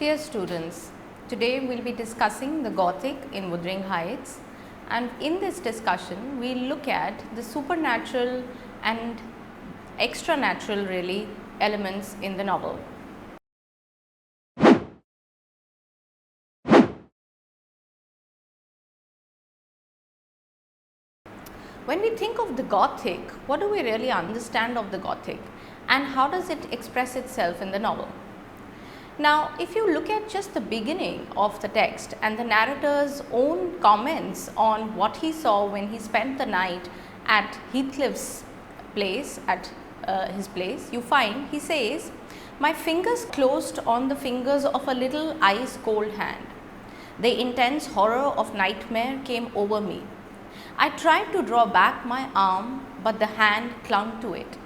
Dear students, today we will be discussing the Gothic in Wuthering Heights, and in this discussion we will look at the supernatural and extra-natural really elements in the novel. When we think of the Gothic, what do we really understand of the Gothic and how does it express itself in the novel? Now, if you look at just the beginning of the text and the narrator's own comments on what he saw when he spent the night at Heathcliff's place, you find he says, "My fingers closed on the fingers of a little ice cold hand. The intense horror of nightmare came over me. I tried to draw back my arm, but the hand clung to it,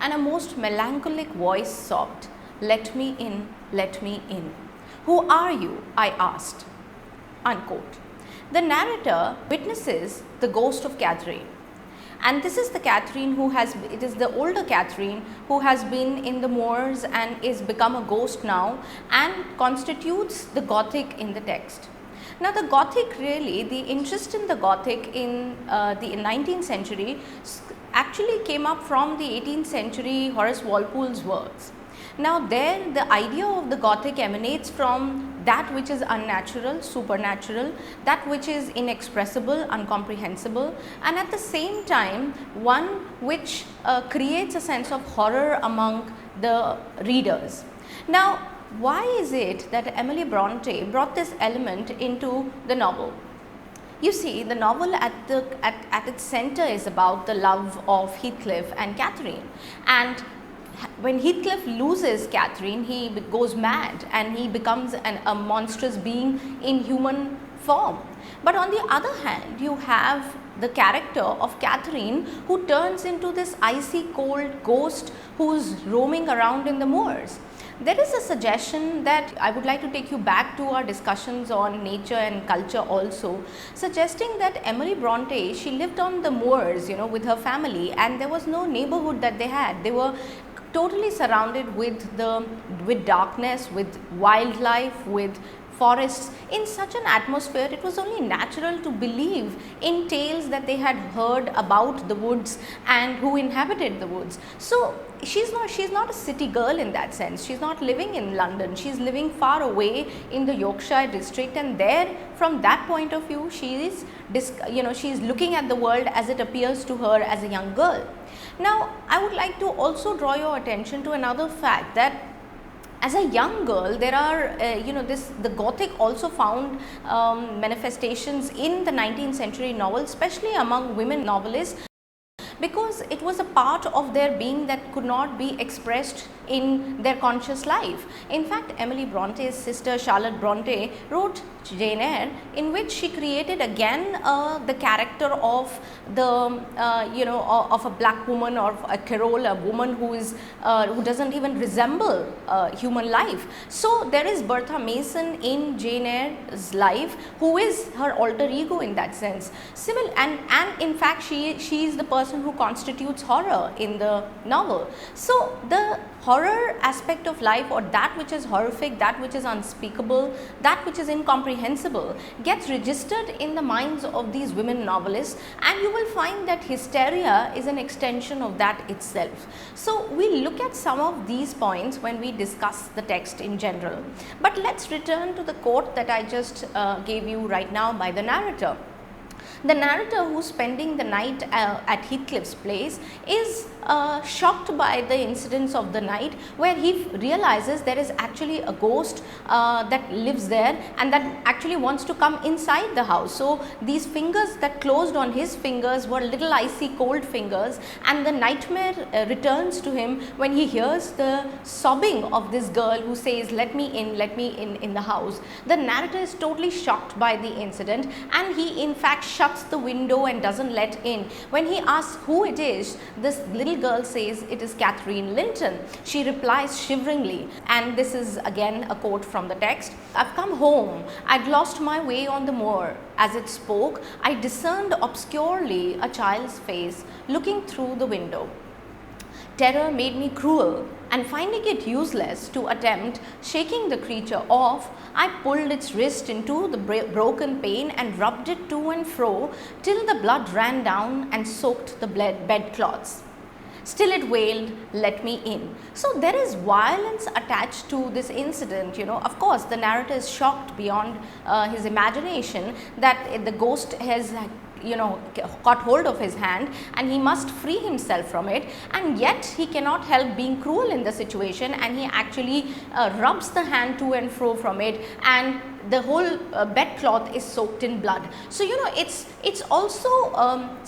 and a most melancholic voice sobbed, 'Let me in, let me in.' 'Who are you?' I asked." Unquote. The narrator witnesses the ghost of Catherine, and this is the Catherine it is the older Catherine who has been in the moors and is become a ghost now and constitutes the Gothic in the text. Now, the Gothic really, the interest in the Gothic in the 19th century actually came up from the 18th century Horace Walpole's works. Now, there the idea of the Gothic emanates from that which is unnatural, supernatural, that which is inexpressible, incomprehensible, and at the same time one which creates a sense of horror among the readers. Now, why is it that Emily Bronte brought this element into the novel? You see, the novel at its center is about the love of Heathcliff and Catherine, and when Heathcliff loses Catherine, he goes mad and he becomes a monstrous being in human form. But on the other hand, you have the character of Catherine who turns into this icy cold ghost who's roaming around in the moors. There is a suggestion that I would like to take you back to our discussions on nature and culture also, suggesting that Emily Bronte, she lived on the moors, with her family, and there was no neighborhood that they had. They were totally surrounded with darkness, with wildlife, with forests. In such an atmosphere, it was only natural to believe in tales that they had heard about the woods and who inhabited the woods. So she's not a city girl in that sense. She's not living in London. She's living far away in the Yorkshire district, and there, from that point of view, she's looking at the world as it appears to her as a young girl. Now, I would like to also draw your attention to another fact, that as a young girl, there are, the Gothic also found manifestations in the 19th century novel, especially among women novelists, because it was a part of their being that could not be expressed in their conscious life. In fact, Emily Bronte's sister Charlotte Bronte wrote Jane Eyre, in which she created again the character of of a black woman, or a Carol, a woman who doesn't even resemble human life. So there is Bertha Mason in Jane Eyre's life, who is her alter ego in that sense. And in fact, she is the person who constitutes horror in the novel. So the horror aspect of life, or that which is horrific, that which is unspeakable, that which is incomprehensible, gets registered in the minds of these women novelists, and you will find that hysteria is an extension of that itself. So we look at some of these points when we discuss the text in general. But let's return to the quote that I just gave you right now by the narrator. The narrator, who's spending the night at Heathcliff's place, is shocked by the incidents of the night, where he realizes there is actually a ghost that lives there and that actually wants to come inside the house. So these fingers that closed on his fingers were little icy cold fingers, and the nightmare returns to him when he hears the sobbing of this girl who says, let me in the house. The narrator is totally shocked by the incident, and he in fact shuts the window and doesn't let in. When he asks who it is, this little girl says it is Catherine Linton. She replies shiveringly, and this is again a quote from the text, "I've come home. I'd lost my way on the moor." As it spoke, I discerned obscurely a child's face looking through the window. terror made me cruel, and finding it useless to attempt shaking the creature off, I pulled its wrist into the broken pane and rubbed it to and fro till the blood ran down and soaked the bedclothes. Still it wailed, "Let me in." So there is violence attached to this incident. Of course the narrator is shocked beyond his imagination that the ghost has caught hold of his hand and he must free himself from it, and yet he cannot help being cruel in the situation, and he actually rubs the hand to and fro from it, and the whole bedcloth is soaked in blood. So it's also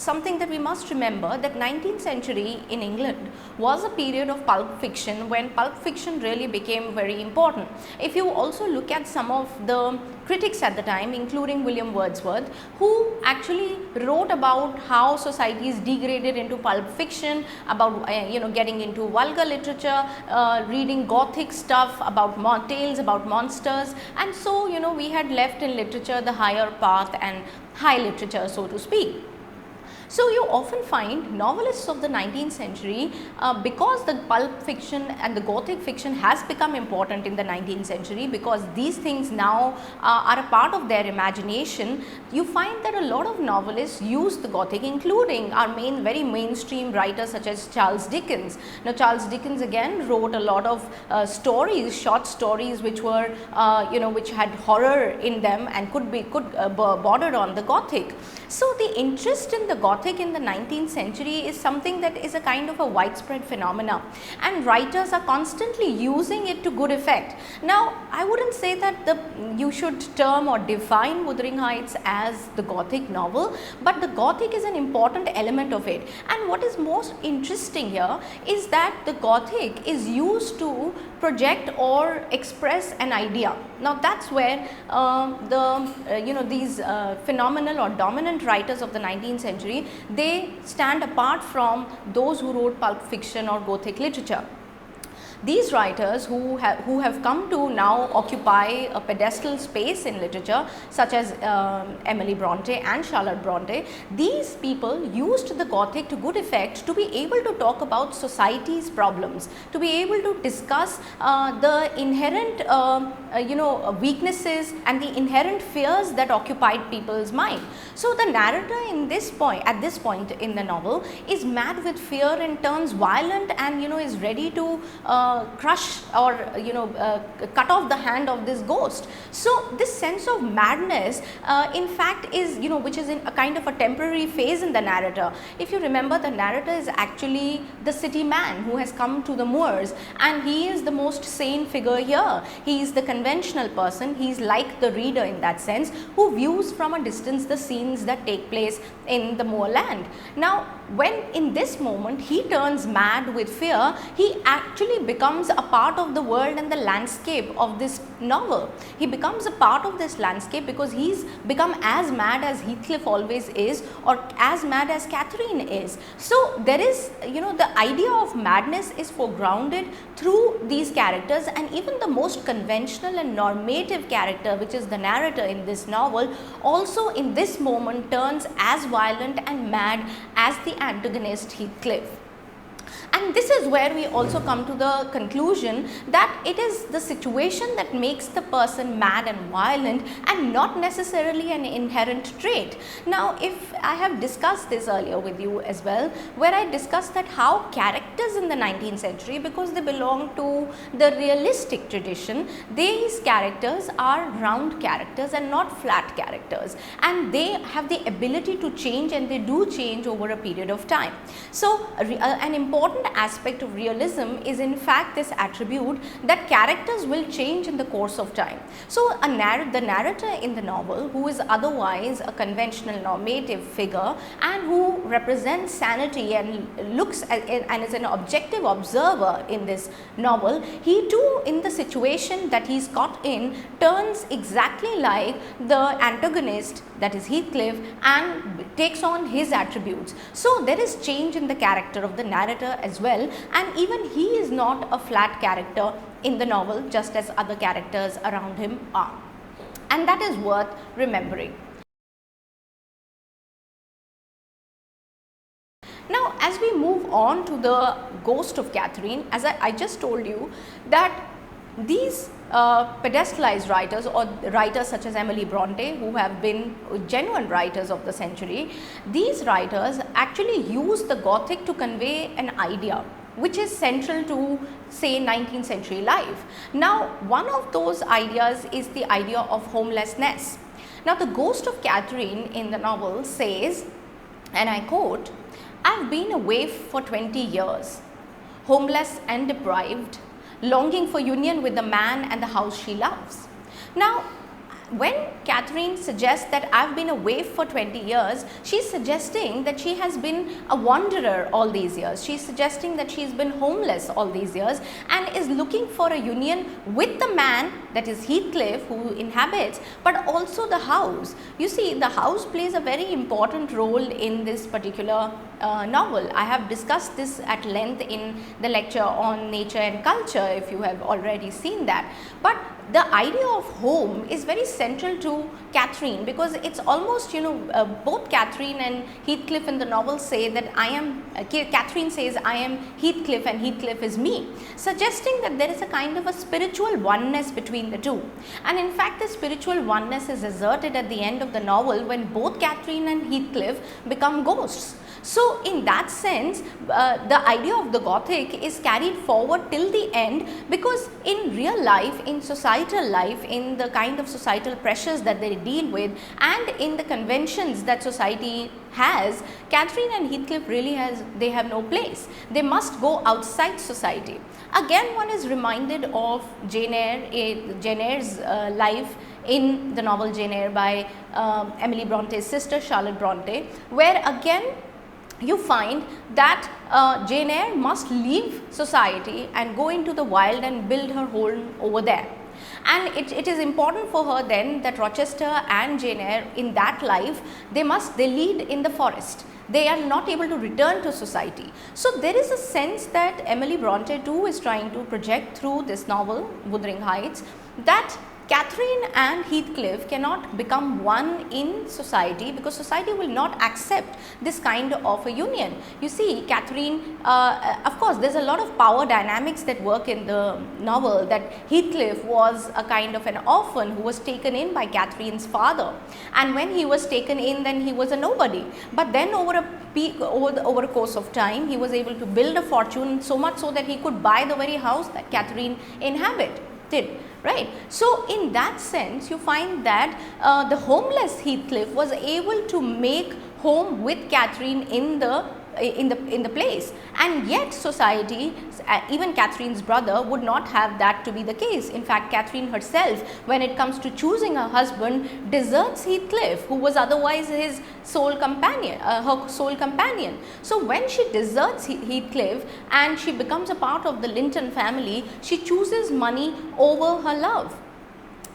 something that we must remember, that 19th century in England was a period of pulp fiction when pulp fiction really became very important. If you also look at some of the critics at the time, including William Wordsworth, who actually wrote about how society is degraded into pulp fiction, about getting into vulgar literature, reading Gothic stuff about tales about monsters, and so we had left in literature the higher path and high literature, so to speak. So you often find novelists of the 19th century, because the pulp fiction and the Gothic fiction has become important in the 19th century, because these things now are a part of their imagination, you find that a lot of novelists use the Gothic, including our very mainstream writers such as Charles Dickens. Now Charles Dickens again wrote a lot of stories, short stories which were which had horror in them and could border on the Gothic. So the interest in the Gothic in the 19th century is something that is a kind of a widespread phenomena, and writers are constantly using it to good effect. Now I wouldn't say that you should term or define Wuthering Heights as the Gothic novel, but the Gothic is an important element of it, and what is most interesting here is that the Gothic is used to project or express an idea. Now that's where these phenomenal or dominant writers of the 19th century, they stand apart from those who wrote pulp fiction or Gothic literature. These writers who have come to now occupy a pedestal space in literature, such as Emily Bronte and Charlotte Bronte, these people used the Gothic to good effect to be able to talk about society's problems, to be able to discuss the inherent weaknesses and the inherent fears that occupied people's mind. So the narrator at this point in the novel is mad with fear and turns violent, and is ready to crush or cut off the hand of this ghost. So this sense of madness in fact is which is in a kind of a temporary phase in the narrator. If you remember, the narrator is actually the city man who has come to the moors, and he is the most sane figure here. He is the conventional person. He is like the reader in that sense, who views from a distance the scenes that take place in the moorland. Now when in this moment he turns mad with fear, he actually becomes a part of the world and the landscape of this novel. He becomes a part of this landscape because he's become as mad as Heathcliff always is, or as mad as Catherine is. So there is, the idea of madness is foregrounded through these characters, and even the most conventional and normative character, which is the narrator in this novel, also in this moment turns as violent and mad as the antagonist Heathcliff. And this is where we also come to the conclusion that it is the situation that makes the person mad and violent, and not necessarily an inherent trait. Now if I have discussed this earlier with you as well, where I discussed that how characters in the 19th century, because they belong to the realistic tradition, these characters are round characters and not flat characters, and they have the ability to change, and they do change over a period of time. So an important aspect of realism is in fact this attribute that characters will change in the course of time. So the narrator in the novel, who is otherwise a conventional normative figure and who represents sanity and looks at, and is an objective observer in this novel, he too in the situation that he is caught in turns exactly like the antagonist, that is Heathcliff, and takes on his attributes. So there is change in the character of the narrator as well, and even he is not a flat character in the novel, just as other characters around him are, and that is worth remembering. Now, as we move on to the ghost of Catherine, as I just told you that these pedestalized writers or writers such as Emily Bronte, who have been genuine writers of the century, these writers actually use the Gothic to convey an idea which is central to, say, 19th century life. Now, one of those ideas is the idea of homelessness. Now, the ghost of Catherine in the novel says, and I quote, "I've been a waif for 20 years, homeless and deprived, longing for union with the man and the house she loves." Now, when Catherine suggests that I've been a waif for 20 years, she's suggesting that she has been a wanderer all these years. She's suggesting that she's been homeless all these years and is looking for a union with the man, that is Heathcliff, who inhabits, but also the house. You see, the house plays a very important role in this particular novel. I have discussed this at length in the lecture on nature and culture, if you have already seen that. But the idea of home is very central to Catherine, because it's almost, both Catherine and Heathcliff in the novel say that Catherine says, "I am Heathcliff and Heathcliff is me," suggesting that there is a kind of a spiritual oneness between the two. And in fact, the spiritual oneness is asserted at the end of the novel when both Catherine and Heathcliff become ghosts. So, in that sense, the idea of the Gothic is carried forward till the end, because in real life, in societal life, in the kind of societal pressures that they deal with and in the conventions that society has, Catherine and Heathcliff really they have no place. They must go outside society. Again, one is reminded of Jane Eyre's life in the novel Jane Eyre by Emily Bronte's sister Charlotte Bronte, where again you find that Jane Eyre must leave society and go into the wild and build her home over there. And it is important for her then that Rochester and Jane Eyre in that life, they lead in the forest. They are not able to return to society. So, there is a sense that Emily Bronte too is trying to project through this novel, Wuthering Heights, that Catherine and Heathcliff cannot become one in society, because society will not accept this kind of a union. You see, Catherine, of course, there is a lot of power dynamics that work in the novel, that Heathcliff was a kind of an orphan who was taken in by Catherine's father, and when he was taken in, then he was a nobody. But then over a course of time, he was able to build a fortune, so much so that he could buy the very house that Catherine inhabited. Right. So, in that sense, you find that the homeless Heathcliff was able to make home with Catherine in the place, and yet society, even Catherine's brother, would not have that to be the case. In fact, Catherine herself, when it comes to choosing a husband, deserts Heathcliff, who was otherwise his sole companion, her sole companion. So, when she deserts Heathcliff and she becomes a part of the Linton family, she chooses money over her love.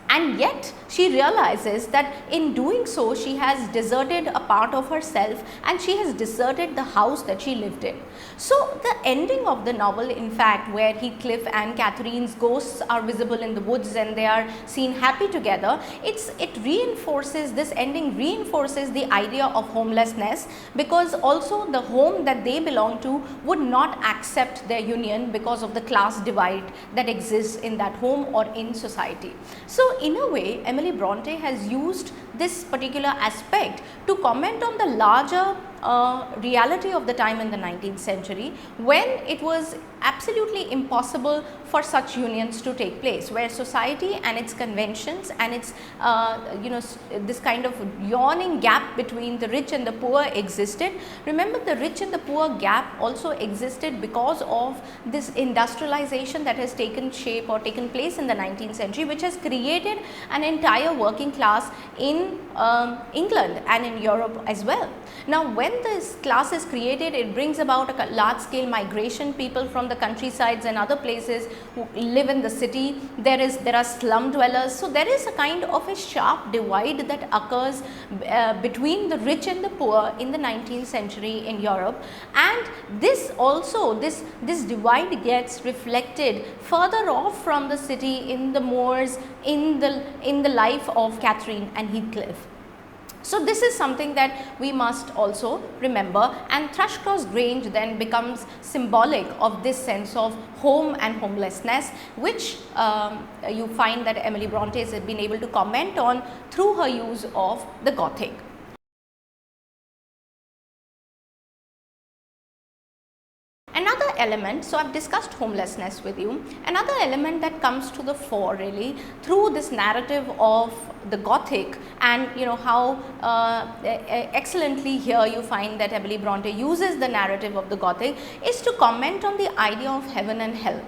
And yet she realizes that in doing so, she has deserted a part of herself and she has deserted the house that she lived in. So, the ending of the novel, in fact, where Heathcliff and Catherine's ghosts are visible in the woods and they are seen happy together, it reinforces, this ending reinforces the idea of homelessness, because also the home that they belong to would not accept their union because of the class divide that exists in that home or in society. So, in a way, Emily Bronte has used this particular aspect to comment on the larger reality of the time in the 19th century, when it was absolutely impossible for such unions to take place, where society and its conventions and its this kind of yawning gap between the rich and the poor existed. Remember, the rich and the poor gap also existed because of this industrialization that has taken shape or taken place in the 19th century, which has created an entire working class in England and in Europe as well. Now, when this class is created, it brings about a large scale migration. People from the countrysides and other places who live in the city, there are slum dwellers. So, there is a kind of a sharp divide that occurs between the rich and the poor in the 19th century in Europe, and this divide gets reflected further off from the city in the moors, in the life of Catherine and Heathcliff. So this is something that we must also remember, and Thrushcross Grange then becomes symbolic of this sense of home and homelessness, which you find that Emily Bronte has been able to comment on through her use of the Gothic. Another element, so I have discussed homelessness with you, another element that comes to the fore really through this narrative of the Gothic, and you know how excellently here you find that Emily Bronte uses the narrative of the Gothic, is to comment on the idea of heaven and hell.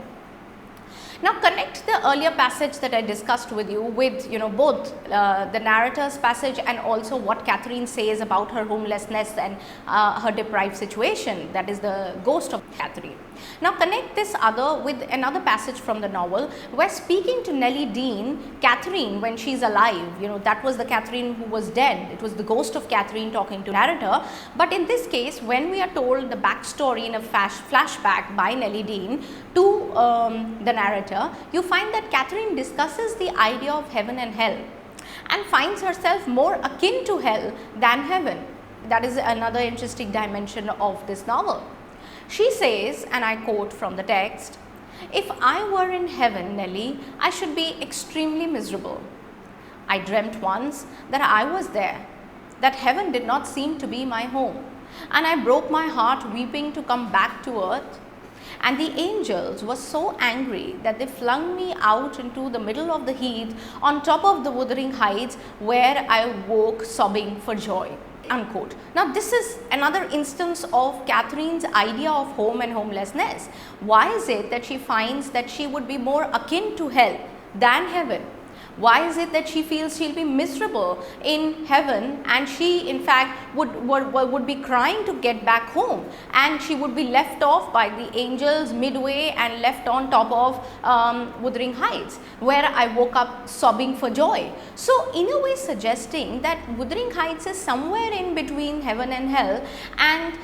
Now connect the earlier passage that I discussed with you with both the narrator's passage and also what Catherine says about her homelessness and her deprived situation, that is the ghost of Catherine. Now connect this other with another passage from the novel where, speaking to Nellie Dean, Catherine when she is alive, that was the Catherine who was dead, it was the ghost of Catherine talking to narrator, but in this case when we are told the backstory in a flashback by Nellie Dean to the narrator, you find that Catherine discusses the idea of heaven and hell and finds herself more akin to hell than heaven. That is another interesting dimension of this novel. She says, and I quote from the text, "If I were in heaven, Nellie, I should be extremely miserable. I dreamt once that I was there, that heaven did not seem to be my home, and I broke my heart weeping to come back to earth. And the angels were so angry that they flung me out into the middle of the heath on top of the Wuthering heights, where I woke sobbing for joy." Unquote. Now this is another instance of Catherine's idea of home and homelessness. Why is it that she finds that she would be more akin to hell than heaven? Why is it that she feels she'll be miserable in heaven, and she in fact would be crying to get back home, and she would be left off by the angels midway and left on top of Wuthering Heights, where I woke up sobbing for joy? So in a way suggesting that Wuthering Heights is somewhere in between heaven and hell, and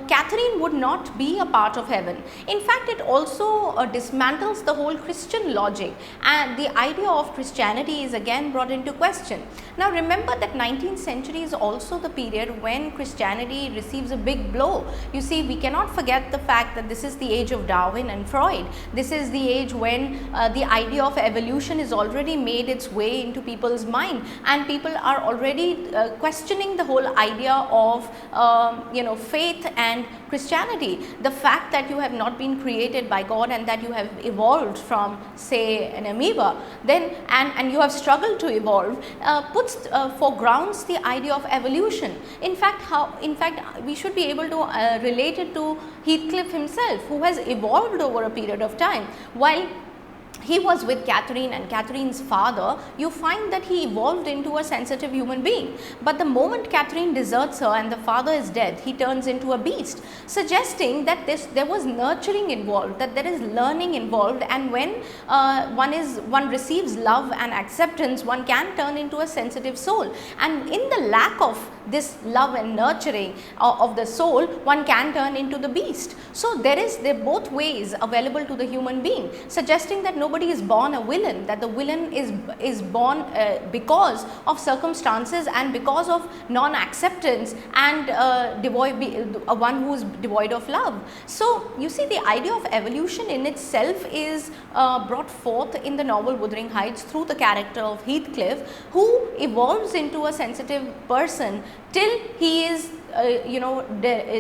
Catherine would not be a part of heaven. In fact, it also dismantles the whole Christian logic, and the idea of Christianity is again brought into question. Now remember that 19th century is also the period when Christianity receives a big blow. You see, we cannot forget the fact that this is the age of Darwin and Freud. This is the age when the idea of evolution is already made its way into people's mind, and people are already questioning the whole idea of faith and Christianity. The fact that you have not been created by God and that you have evolved from, say, an amoeba, then and you have struggled to evolve, puts foregrounds the idea of evolution. In fact, we should be able to relate it to Heathcliff himself, who has evolved over a period of time. While he was with Catherine and Catherine's father, you find that he evolved into a sensitive human being. But the moment Catherine deserts her and the father is dead, he turns into a beast, suggesting that there was nurturing involved, that there is learning involved, and when one receives love and acceptance, one can turn into a sensitive soul. And in the lack of this love and nurturing of the soul, one can turn into the beast. So there are both ways available to the human being, suggesting that nobody is born a villain, that the villain is born because of circumstances and because of non-acceptance and one who is devoid of love. So you see, the idea of evolution in itself is brought forth in the novel Wuthering Heights through the character of Heathcliff, who evolves into a sensitive person till he is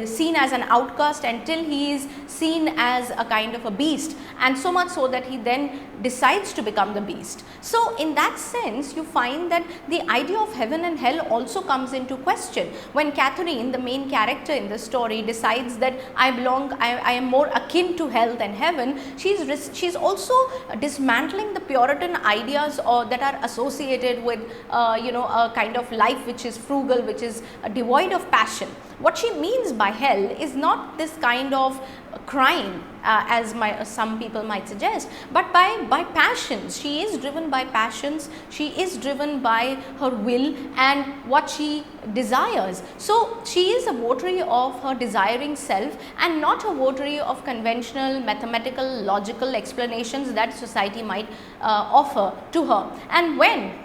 seen as an outcast, until he is seen as a kind of a beast, and so much so that he then decides to become the beast. So in that sense, you find that the idea of heaven and hell also comes into question when Catherine, the main character in the story, decides that I am more akin to hell than heaven. She's also dismantling the Puritan ideas that are associated with a kind of life which is frugal, which is devoid of passion. What she means by hell is not this kind of crime as some people might suggest, but by passions. She is driven by passions, she is driven by her will and what she desires. So she is a votary of her desiring self and not a votary of conventional mathematical logical explanations that society might offer to her. And when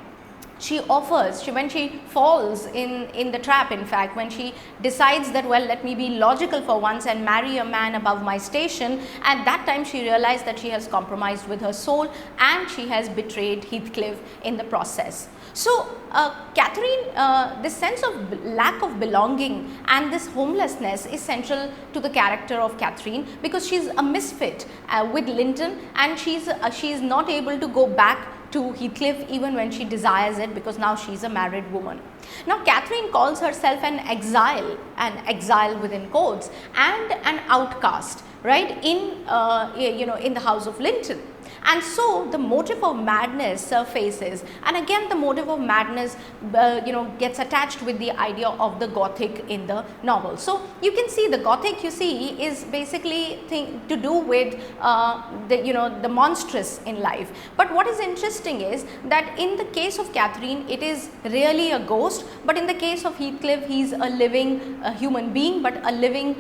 when she falls in the trap, in fact, when she decides that, well, let me be logical for once and marry a man above my station, at that time she realized that she has compromised with her soul and she has betrayed Heathcliff in the process. So, Catherine, this sense of lack of belonging and this homelessness is central to the character of Catherine, because she is a misfit with Linton, and she is not able to go back to Heathcliff even when she desires it, because now she is a married woman. Now, Catherine calls herself an exile within quotes, and an outcast, right, in in the house of Linton. And so the motive of madness surfaces, and again the motive of madness gets attached with the idea of the Gothic in the novel. So you can see the Gothic, you see, is basically to do with the monstrous in life. But what is interesting is that in the case of Catherine, it is really a ghost, but in the case of Heathcliff, he is a living human being, but a living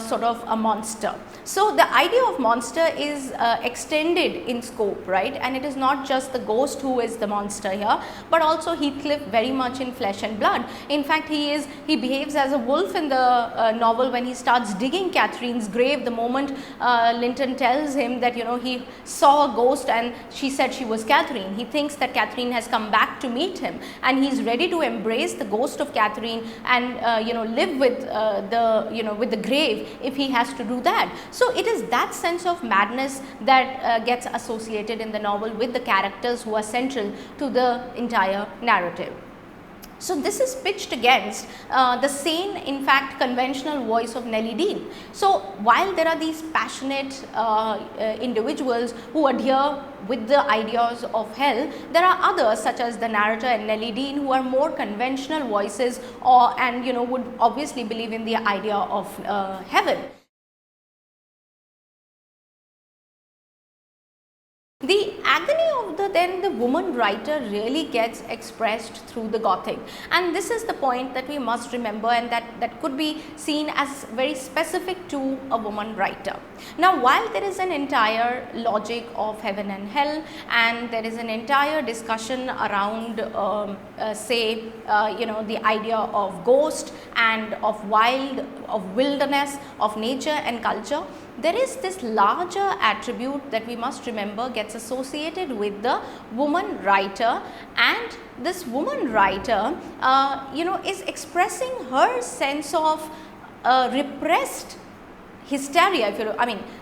sort of a monster. So the idea of monster is extended in scope, right, and it is not just the ghost who is the monster here, but also Heathcliff very much in flesh and blood. In fact, he behaves as a wolf in the novel when he starts digging Catherine's grave. The moment Linton tells him that he saw a ghost and she said she was Catherine, he thinks that Catherine has come back to meet him, and he is ready to embrace the ghost of Catherine and live with with the grave if he has to do that. So it is that sense of madness that gets associated in the novel with the characters who are central to the entire narrative. So this is pitched against the sane, in fact, conventional voice of Nellie Dean. So while there are these passionate individuals who adhere with the ideas of hell, there are others such as the narrator and Nellie Dean who are more conventional voices, and would obviously believe in the idea of heaven. The agony of the woman writer really gets expressed through the Gothic, and this is the point that we must remember, and that could be seen as very specific to a woman writer. Now, while there is an entire logic of heaven and hell, and there is an entire discussion around the idea of ghost and of wilderness, of nature and culture, there is this larger attribute that we must remember gets associated with the woman writer, and this woman writer is expressing her sense of repressed hysteria,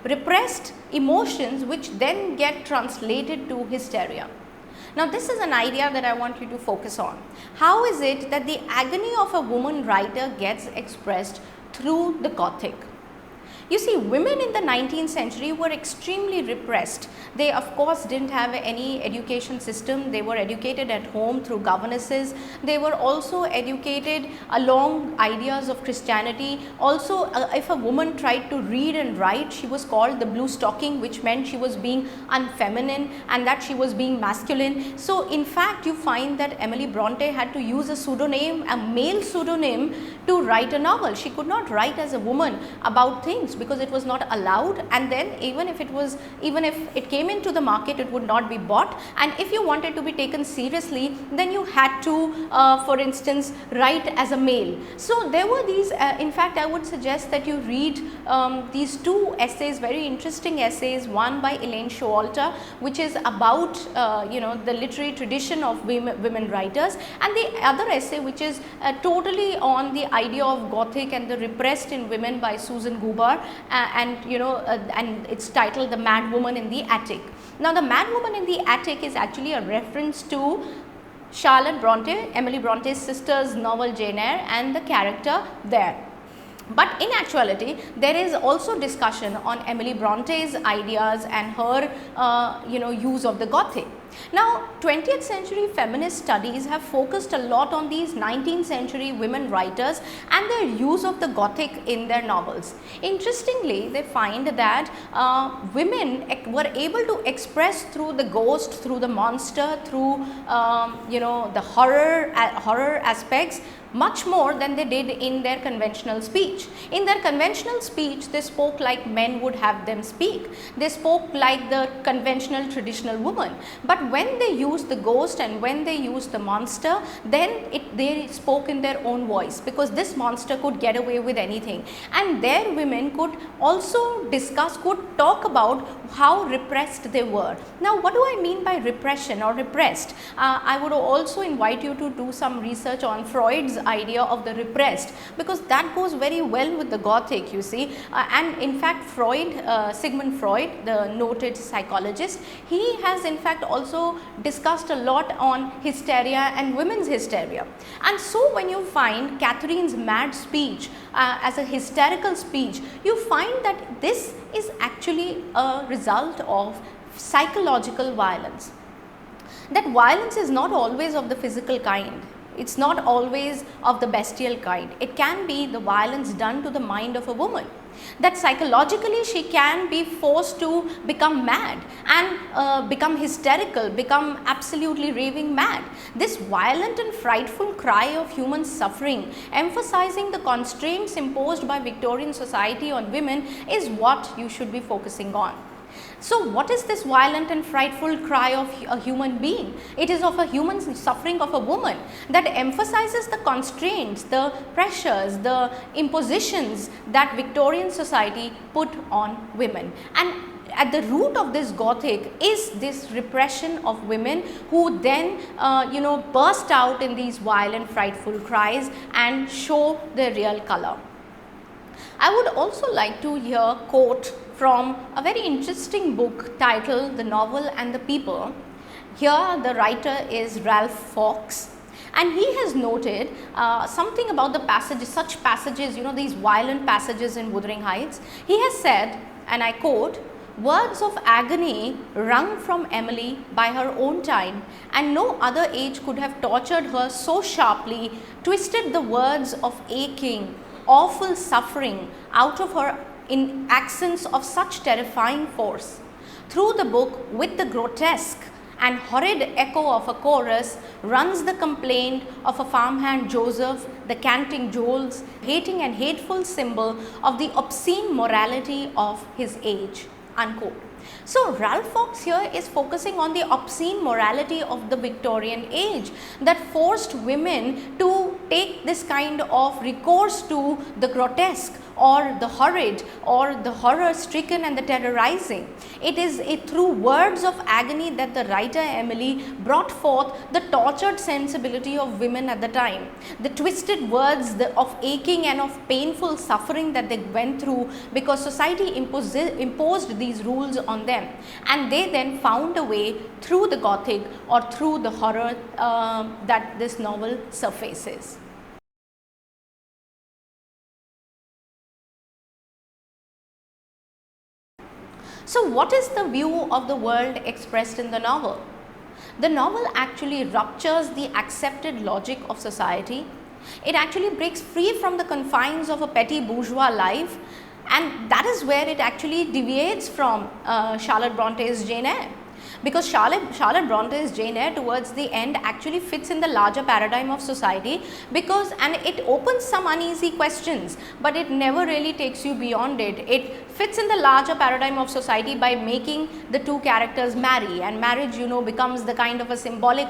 repressed emotions, which then get translated to hysteria. Now, this is an idea that I want you to focus on. How is it that the agony of a woman writer gets expressed through the Gothic? You see, women in the 19th century were extremely repressed. They of course didn't have any education system. They were educated at home through governesses. They were also educated along ideas of Christianity. Also, if a woman tried to read and write, she was called the blue stocking, which meant she was being unfeminine and that she was being masculine. So in fact, you find that Emily Bronte had to use a pseudonym, a male pseudonym, to write a novel. She could not write as a woman about things because it was not allowed, and then even if it came into the market, it would not be bought, and if you wanted to be taken seriously, then you had to for instance write as a male. So there were these in fact, I would suggest that you read these two essays, very interesting essays, one by Elaine Showalter, which is about the literary tradition of women writers, and the other essay which is totally on the idea of Gothic and the repressed in women by Susan Gubar, and it's titled The Mad Woman in the Attic. Now, The Mad Woman in the Attic is actually a reference to Charlotte Bronte, Emily Bronte's sister's novel Jane Eyre, and the character there. But in actuality, there is also discussion on Emily Bronte's ideas and her use of the Gothic. Now, 20th century feminist studies have focused a lot on these 19th century women writers and their use of the Gothic in their novels. Interestingly, they find that women were able to express through the ghost, through the monster, through the horror aspects much more than they did in their conventional speech. In their conventional speech, they spoke like men would have them speak. They spoke like the conventional traditional woman. But but when they used the ghost and when they used the monster, then they spoke in their own voice, because this monster could get away with anything, and their women could also discuss, could talk about how repressed they were. Now, what do I mean by repression or repressed? I would also invite you to do some research on Freud's idea of the repressed, because that goes very well with the Gothic, you see. And in fact, Sigmund Freud, the noted psychologist, he has in fact also discussed a lot on hysteria and women's hysteria. And so when you find Catherine's mad speech as a hysterical speech, you find that this is actually a result of psychological violence. That violence is not always of the physical kind. It's not always of the bestial kind. It can be the violence done to the mind of a woman, that psychologically she can be forced to become mad and become hysterical, become absolutely raving mad. This violent and frightful cry of human suffering, emphasizing the constraints imposed by Victorian society on women, is what you should be focusing on. So, what is this violent and frightful cry of a human being? It is of a human suffering of a woman that emphasizes the constraints, the pressures, the impositions that Victorian society put on women. And at the root of this Gothic is this repression of women, who then burst out in these violent, frightful cries and show their real color. I would also like to here quote from a very interesting book titled The Novel and the People. Here the writer is Ralph Fox, and he has noted something about the passages, such passages, these violent passages in Wuthering Heights. He has said, and I quote, "Words of agony wrung from Emily by her own time, and no other age could have tortured her so sharply, twisted the words of aching, awful suffering out of her in accents of such terrifying force. Through the book, with the grotesque and horrid echo of a chorus, runs the complaint of a farmhand Joseph, the canting Joels, hating and hateful symbol of the obscene morality of his age." Unquote. So, Ralph Fox here is focusing on the obscene morality of the Victorian age that forced women to take this kind of recourse to the grotesque or the horrid or the horror stricken and the terrorizing. It is through words of agony that the writer Emily brought forth the tortured sensibility of women at the time, the twisted words of aching and of painful suffering that they went through because society imposed these rules on them, and they then found a way through the Gothic or through the horror that this novel surfaces. So, what is the view of the world expressed in the novel? The novel actually ruptures the accepted logic of society. It actually breaks free from the confines of a petty bourgeois life, and that is where it actually deviates from Charlotte Bronte's Jane Eyre. Because Charlotte Bronte's Jane Eyre towards the end actually fits in the larger paradigm of society, and it opens some uneasy questions, but it never really takes you beyond it. It fits in the larger paradigm of society by making the two characters marry, and marriage becomes the kind of a symbolic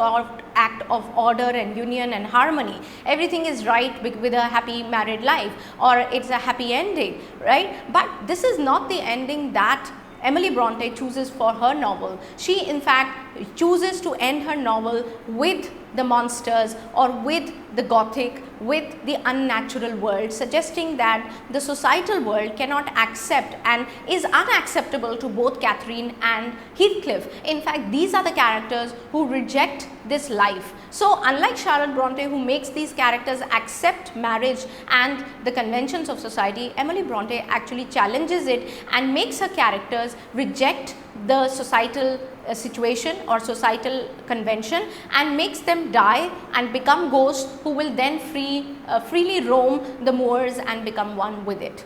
act of order and union and harmony. Everything is right with a happy married life, or it's a happy ending, right? But this is not the ending that Emily Bronte chooses for her novel. She in fact chooses to end her novel with the monsters or with the Gothic, with the unnatural world, suggesting that the societal world cannot accept and is unacceptable to both Catherine and Heathcliff. In fact, these are the characters who reject this life. So, unlike Charlotte Bronte, who makes these characters accept marriage and the conventions of society, Emily Bronte actually challenges it and makes her characters reject the societal situation or societal convention and makes them die and become ghosts who will then freely roam the moors and become one with it.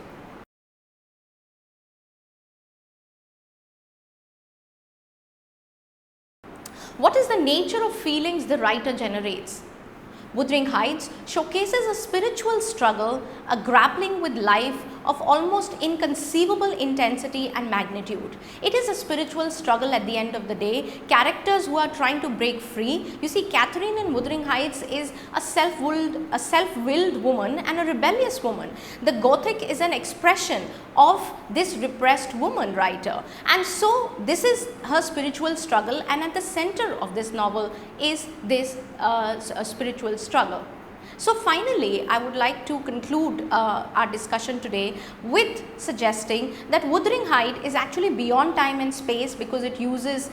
What is the nature of feelings the writer generates? Wuthering Heights showcases a spiritual struggle, a grappling with life of almost inconceivable intensity and magnitude. It is a spiritual struggle at the end of the day, characters who are trying to break free. You see, Catherine in Wuthering Heights is a self-willed woman and a rebellious woman. The Gothic is an expression of this repressed woman writer, and so this is her spiritual struggle, and at the center of this novel is this spiritual struggle. So finally, I would like to conclude our discussion today with suggesting that Wuthering Heights is actually beyond time and space, because it uses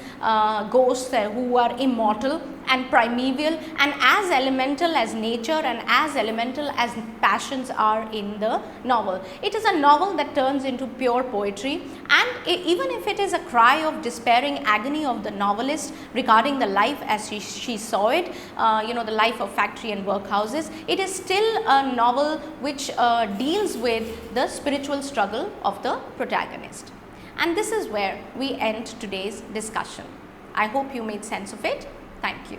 ghosts who are immortal and primeval and as elemental as nature and as elemental as passions are in the novel. It is a novel that turns into pure poetry, and even if it is a cry of despairing agony of the novelist regarding the life as she saw it, the life of factory and workhouses, it is still a novel which deals with the spiritual struggle of the protagonist. And this is where we end today's discussion. I hope you made sense of it. Thank you.